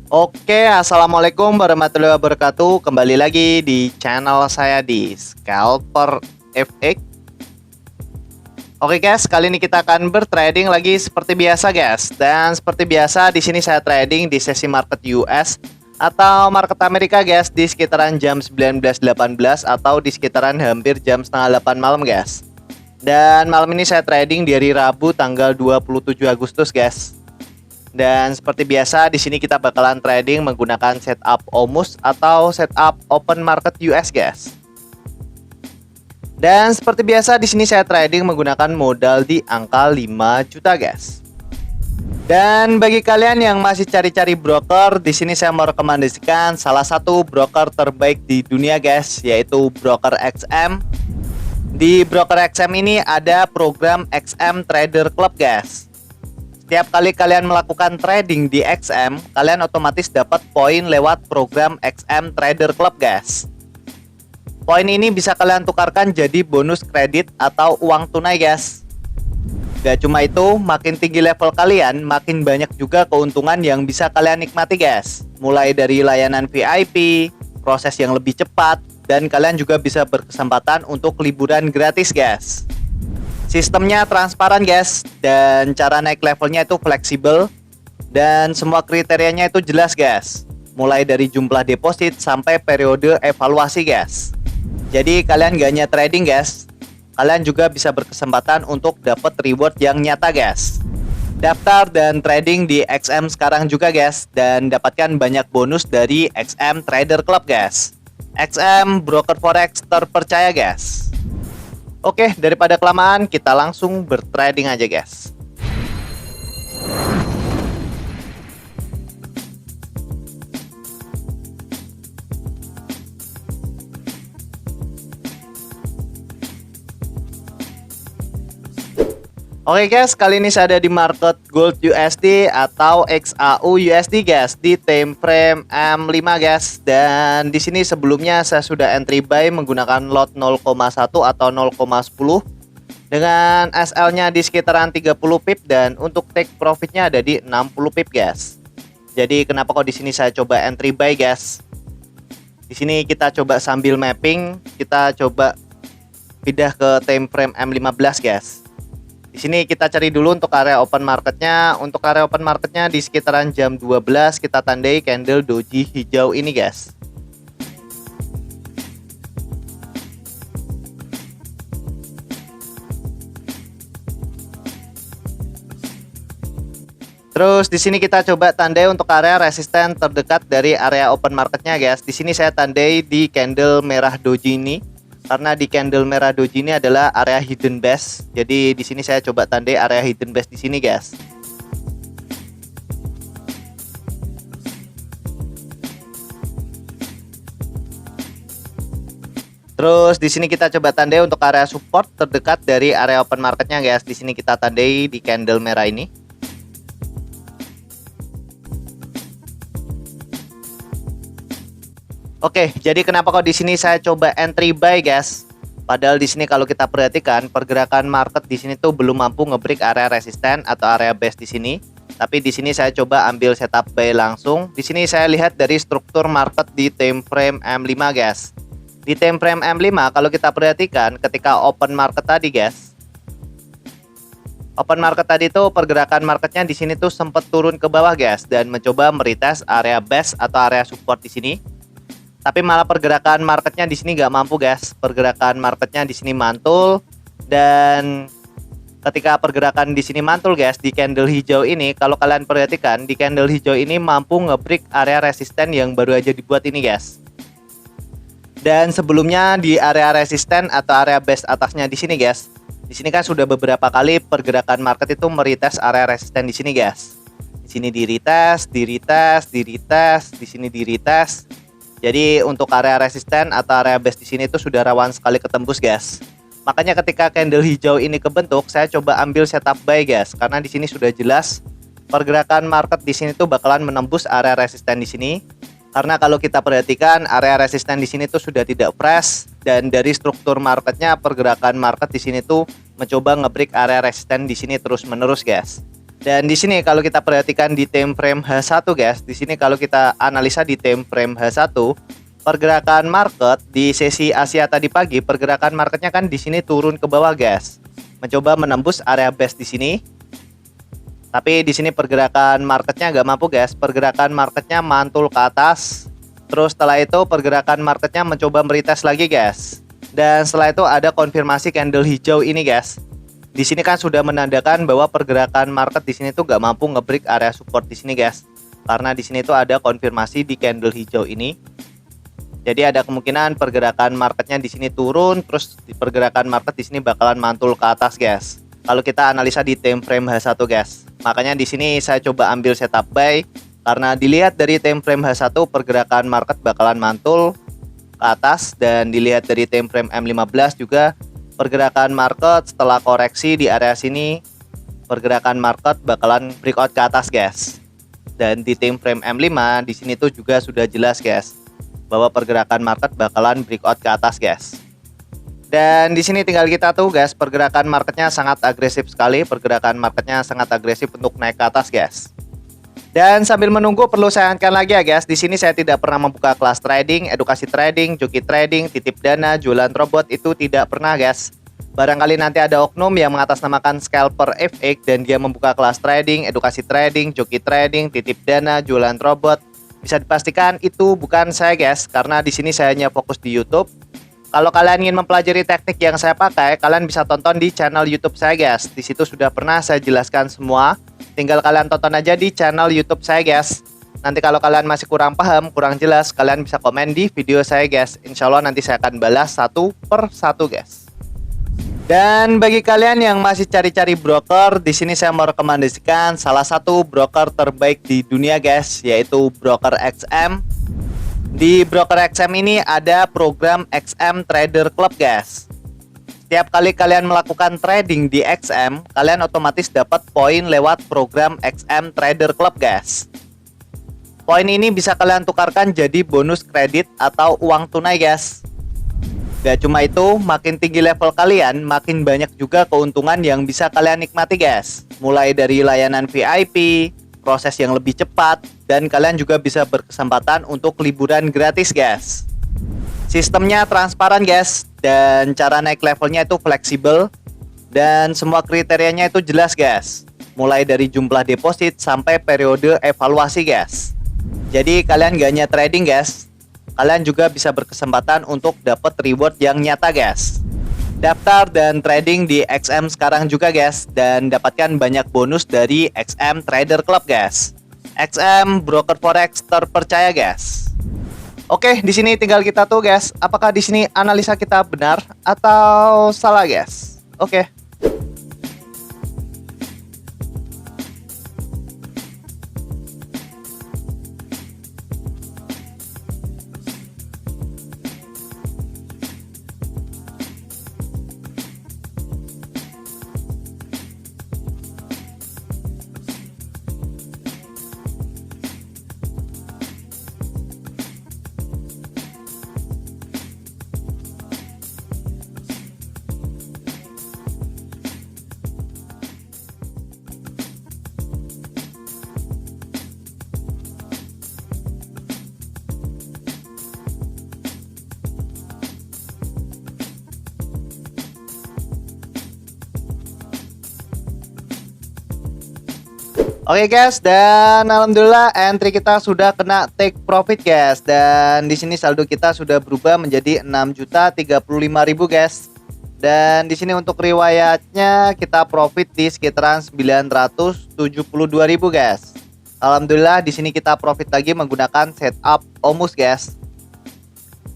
Oke, assalamualaikum warahmatullahi wabarakatuh. Kembali lagi di channel saya di Scalper FX. Oke guys, kali ini kita akan bertrading lagi seperti biasa guys. Dan seperti biasa di sini saya trading di sesi market US atau market Amerika guys di sekitaran jam 19.18 atau di sekitaran hampir jam setengah 8 malam guys. Dan malam ini saya trading di hari Rabu tanggal 27 Agustus guys. Dan seperti biasa di sini kita bakalan trading menggunakan setup OMUS atau setup open market US guys. Dan seperti biasa di sini saya trading menggunakan modal di angka 5 juta guys. Dan bagi kalian yang masih cari-cari broker, di sini saya mau rekomendasikan salah satu broker terbaik di dunia guys, yaitu broker XM. Di broker XM ini ada program XM Trader Club guys. Setiap kali kalian melakukan trading di XM, kalian otomatis dapat poin lewat program XM Trader Club guys. Poin ini bisa kalian tukarkan jadi bonus kredit atau uang tunai guys. Gak cuma itu, makin tinggi level kalian, makin banyak juga keuntungan yang bisa kalian nikmati guys. Mulai dari layanan VIP, proses yang lebih cepat, dan kalian juga bisa berkesempatan untuk liburan gratis guys. Sistemnya transparan guys, dan cara naik levelnya itu fleksibel, dan semua kriterianya itu jelas guys. Mulai dari jumlah deposit sampai periode evaluasi guys. Jadi kalian gak hanya trading guys, kalian juga bisa berkesempatan untuk dapat reward yang nyata guys. Daftar dan trading di XM sekarang juga guys, dan dapatkan banyak bonus dari XM Trader Club guys. XM broker forex terpercaya guys. Oke, daripada kelamaan kita langsung bertrading aja guys. Oke guys, kali ini saya ada di market gold USD atau XAU USD guys di time frame M5 guys. Dan di sini sebelumnya saya sudah entry buy menggunakan lot 0,1 atau 0,10 dengan SL-nya di sekitaran 30 pip dan untuk take profitnya ada di 60 pip guys. Jadi kenapa kok di sini saya coba entry buy guys? Di sini kita coba sambil mapping, kita coba pindah ke time frame M15 guys. Di sini kita cari dulu untuk area open marketnya. Untuk area open marketnya di sekitaran jam 12 kita tandai candle doji hijau ini guys. Terus di sini kita coba tandai untuk area resisten terdekat dari area open marketnya guys. Di sini saya tandai di candle merah doji ini. Karena di candle merah doji ini adalah area hidden base. Jadi di sini saya coba tandai area hidden base di sini, guys. Terus di sini kita coba tandai untuk area support terdekat dari area open marketnya, guys. Di sini kita tandai di candle merah ini. Oke, jadi kenapa kok di sini saya coba entry buy, guys? Padahal di sini kalau kita perhatikan pergerakan market di sini tuh belum mampu ngebreak area resisten atau area base di sini. Tapi di sini saya coba ambil setup buy langsung. Di sini saya lihat dari struktur market di time frame M5, guys. Di time frame M5 kalau kita perhatikan ketika open market tadi, guys. Open market tadi tuh pergerakan marketnya di sini tuh sempat turun ke bawah, guys, dan mencoba meretest area base atau area support di sini. Tapi malah pergerakan marketnya di sini nggak mampu guys. Pergerakan marketnya di sini mantul, dan ketika pergerakan di sini mantul guys di candle hijau ini, kalau kalian perhatikan di candle hijau ini mampu ngebreak area resisten yang baru aja dibuat ini guys. Dan sebelumnya di area resisten atau area base atasnya di sini guys. Di sini kan sudah beberapa kali pergerakan market itu meretest area resisten di sini guys. Di sini di retest, di retest, di retest, di sini di retest. Jadi untuk area resisten atau area base di sini itu sudah rawan sekali ketembus guys. Makanya ketika candle hijau ini kebentuk, saya coba ambil setup buy guys, karena di sini sudah jelas pergerakan market di sini tuh bakalan menembus area resisten di sini. Karena kalau kita perhatikan area resisten di sini tuh sudah tidak fresh, dan dari struktur marketnya pergerakan market di sini tuh mencoba ngebreak area resisten di sini terus menerus guys. Dan di sini kalau kita perhatikan di time frame H1 guys, di sini kalau kita analisa di time frame H1, pergerakan market di sesi Asia tadi pagi, pergerakan marketnya kan di sini turun ke bawah guys, mencoba menembus area base di sini. Tapi di sini pergerakan marketnya nggak mampu guys, pergerakan marketnya mantul ke atas. Terus setelah itu pergerakan marketnya mencoba meretest lagi guys. Dan setelah itu ada konfirmasi candle hijau ini guys. Di sini kan sudah menandakan bahwa pergerakan market di sini tuh nggak mampu ngebreak area support di sini guys. Karena di sini tuh ada konfirmasi di candle hijau ini. Jadi ada kemungkinan pergerakan marketnya di sini turun, terus di pergerakan market di sini bakalan mantul ke atas guys. Kalau kita analisa di time frame H1 guys. Makanya di sini saya coba ambil setup buy karena dilihat dari time frame H1 pergerakan market bakalan mantul ke atas, dan dilihat dari time frame M15 juga pergerakan market setelah koreksi di area sini, pergerakan market bakalan breakout ke atas guys. Dan di time frame M5 di sini tuh juga sudah jelas guys bahwa pergerakan market bakalan breakout ke atas guys. Dan di sini tinggal kita tuh guys, pergerakan marketnya sangat agresif sekali, pergerakan marketnya sangat agresif untuk naik ke atas guys. Dan sambil menunggu perlu saya ingatkan lagi ya guys, di sini saya tidak pernah membuka kelas trading, edukasi trading, joki trading, titip dana, jualan robot, itu tidak pernah guys. Barangkali nanti ada oknum yang mengatasnamakan scalper FX dan dia membuka kelas trading, edukasi trading, joki trading, titip dana, jualan robot. Bisa dipastikan itu bukan saya guys, karena di sini saya hanya fokus di YouTube. Kalau kalian ingin mempelajari teknik yang saya pakai, kalian bisa tonton di channel YouTube saya guys. Di situ sudah pernah saya jelaskan semua. Tinggal kalian tonton aja di channel YouTube saya guys. Nanti kalau kalian masih kurang paham, kurang jelas, kalian bisa komen di video saya guys. Insya Allah nanti saya akan balas satu per satu guys. Dan bagi kalian yang masih cari-cari broker, di sini saya mau rekomendasikan salah satu broker terbaik di dunia guys, yaitu Broker XM. Di Broker XM ini ada program XM Trader Club guys. Setiap kali kalian melakukan trading di XM, kalian otomatis dapat poin lewat program XM Trader Club guys. Poin ini bisa kalian tukarkan jadi bonus kredit atau uang tunai guys. Gak cuma itu, makin tinggi level kalian, makin banyak juga keuntungan yang bisa kalian nikmati guys. Mulai dari layanan VIP, proses yang lebih cepat, dan kalian juga bisa berkesempatan untuk liburan gratis guys. Sistemnya transparan guys, dan cara naik levelnya itu fleksibel, dan semua kriterianya itu jelas guys. Mulai dari jumlah deposit sampai periode evaluasi guys. Jadi kalian gak hanya trading guys, kalian juga bisa berkesempatan untuk dapat reward yang nyata guys. Daftar dan trading di XM sekarang juga guys, dan dapatkan banyak bonus dari XM Trader Club guys. XM broker forex terpercaya guys. Oke, di sini tinggal kita tuh guys, apakah di sini analisa kita benar atau salah guys? Oke. Oke guys, dan alhamdulillah entry kita sudah kena take profit guys, dan di sini saldo kita sudah berubah menjadi 6.035.000 guys. Dan di sini untuk riwayatnya kita profit di sekitaran 972.000 guys. Alhamdulillah di sini kita profit lagi menggunakan setup Omus guys.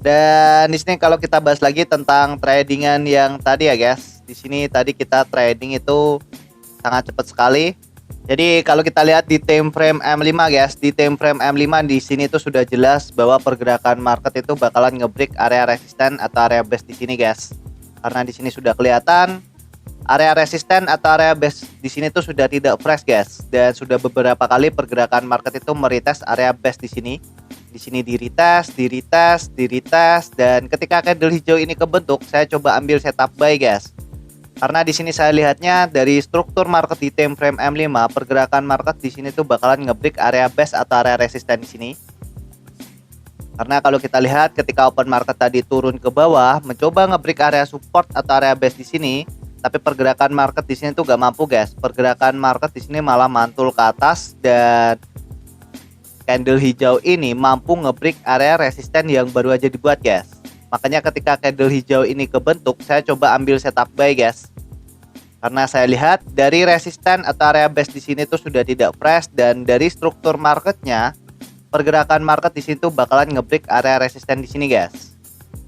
Dan di sini kalau kita bahas lagi tentang tradingan yang tadi ya guys, di sini tadi kita trading itu sangat cepat sekali. Jadi kalau kita lihat di time frame M5 guys, di time frame M5 di sini tuh sudah jelas bahwa pergerakan market itu bakalan ngebreak area resisten atau area base di sini guys. Karena di sini sudah kelihatan area resisten atau area base di sini tuh sudah tidak fresh guys, dan sudah beberapa kali pergerakan market itu meretest area base di sini. Di sini di retest, dan ketika candle hijau ini kebentuk, saya coba ambil setup buy guys. Karena di sini saya lihatnya dari struktur market di time frame M5, pergerakan market di sini tuh bakalan nge-break area base atau area resisten di sini. Karena kalau kita lihat ketika open market tadi turun ke bawah, mencoba nge-break area support atau area base di sini, tapi pergerakan market di sini tuh gak mampu, guys. Pergerakan market di sini malah mantul ke atas dan candle hijau ini mampu nge-break area resisten yang baru aja dibuat, guys. Makanya ketika candle hijau ini kebentuk, saya coba ambil setup buy, guys. Karena saya lihat dari resisten atau area base di sini tuh sudah tidak fresh, dan dari struktur marketnya, pergerakan market di situ bakalan nge-break area resisten di sini, guys.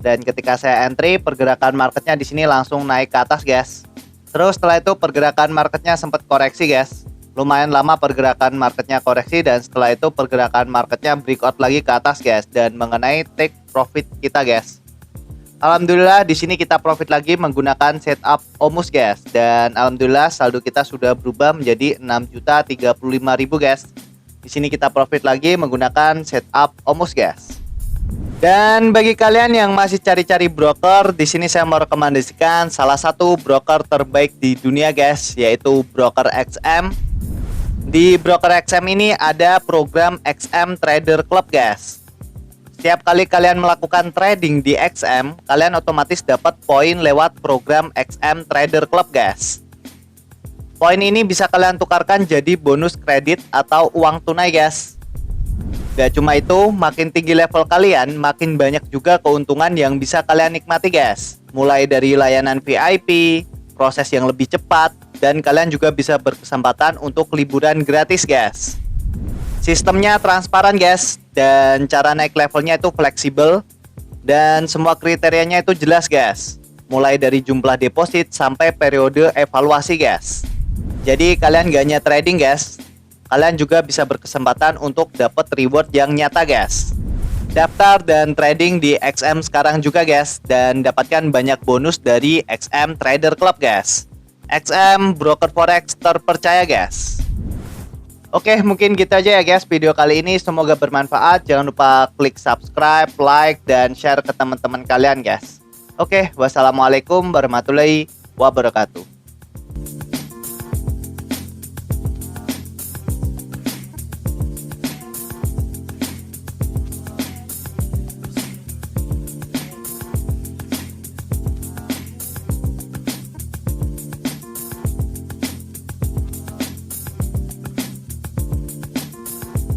Dan ketika saya entry, pergerakan marketnya di sini langsung naik ke atas, guys. Terus setelah itu pergerakan marketnya sempat koreksi, guys. Lumayan lama pergerakan marketnya koreksi, dan setelah itu pergerakan marketnya breakout lagi ke atas, guys, dan mengenai take profit kita, guys. Alhamdulillah di sini kita profit lagi menggunakan setup OMUS, guys, dan alhamdulillah saldo kita sudah berubah menjadi 6.035.000, guys. Di sini kita profit lagi menggunakan setup OMUS, guys. Dan bagi kalian yang masih cari-cari broker, di sini saya mau rekomendasikan salah satu broker terbaik di dunia, guys, yaitu broker XM. Di broker XM ini ada program XM Trader Club, guys. Setiap kali kalian melakukan trading di XM, kalian otomatis dapat poin lewat program XM Trader Club, guys. Poin ini bisa kalian tukarkan jadi bonus kredit atau uang tunai, guys. Gak cuma itu, makin tinggi level kalian, makin banyak juga keuntungan yang bisa kalian nikmati, guys. Mulai dari layanan VIP, proses yang lebih cepat, dan kalian juga bisa berkesempatan untuk liburan gratis, guys. Sistemnya transparan, guys, dan cara naik levelnya itu fleksibel, dan semua kriterianya itu jelas, guys. Mulai dari jumlah deposit sampai periode evaluasi, guys. Jadi kalian gak hanya trading, guys, kalian juga bisa berkesempatan untuk dapat reward yang nyata, guys. Daftar dan trading di XM sekarang juga, guys, dan dapatkan banyak bonus dari XM Trader Club, guys. XM broker forex terpercaya, guys. Oke, mungkin gitu aja ya, guys, video kali ini. Semoga bermanfaat. Jangan lupa klik subscribe, like, dan share ke teman-teman kalian, guys. Oke, wassalamualaikum warahmatullahi wabarakatuh.